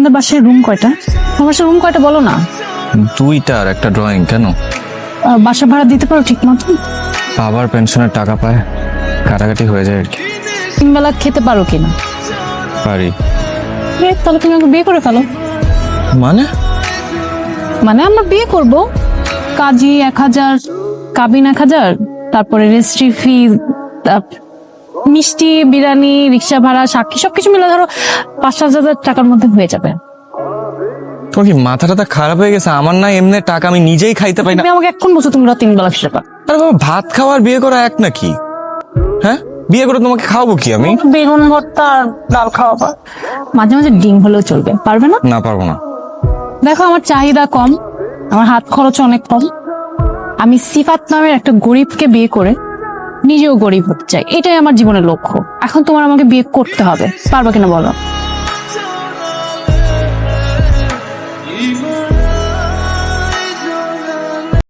তোমাদের বাসায় রুম কয়টা? তোমার বাসায় রুম কয়টা বলো না। দুইটা আর একটা ড্রয়িং। কেন? বাসা ভাড়া দিতে পারো ঠিক মতো? বাবার পেনশনের টাকা পায়, কাটাকাটি হয়ে যায় আর কি। 3 বেলা খেতে পারো কিনা? পারি। তাহলে তুমি আমাকে বিয়ে করে ফেলো। মানে? মানে আমরা বিয়ে করব, কাজী 1000, কাবিন 1000, তারপরে রেজিস্ট্রি ফি, মিষ্টি, বিরিয়ানি, রিক্সা ভাড়া, সাক্ষী সবকিছু মিলে ধরো 5-7 হাজার টাকার মধ্যে হয়ে যাবে। তোমার কি মাথা টাথা খারাপ হয়ে গেছে? আমার না এমনি টাকা আমি নিজেই খাইতে পাই না। তুমি আমাকে এখন বলছো তোমরা 3 বেলা খেতে পারো। আরে বাবা, ভাত খাওয়ার বিয়ে করা এক নাকি? হ্যাঁ, বিয়ে করে তোমাকে খাওয়াবো কি আমি? বেগুন ভর্তা আর ডাল খাওয়াবা, মাঝে মাঝে ডিম হলেও চলবে। পারবে না? না, পারবো না। দেখো আমার চাহিদা কম, আমার হাত খরচ অনেক কম। আমি সিফাত নামের একটা গরিবকে বিয়ে করে নিজেও গরিব হতে চাই, এটাই আমার জীবনের লক্ষ্য। এখন তোমার আমাকে বিয়ে করতে হবে, পারবে কিনা বলো?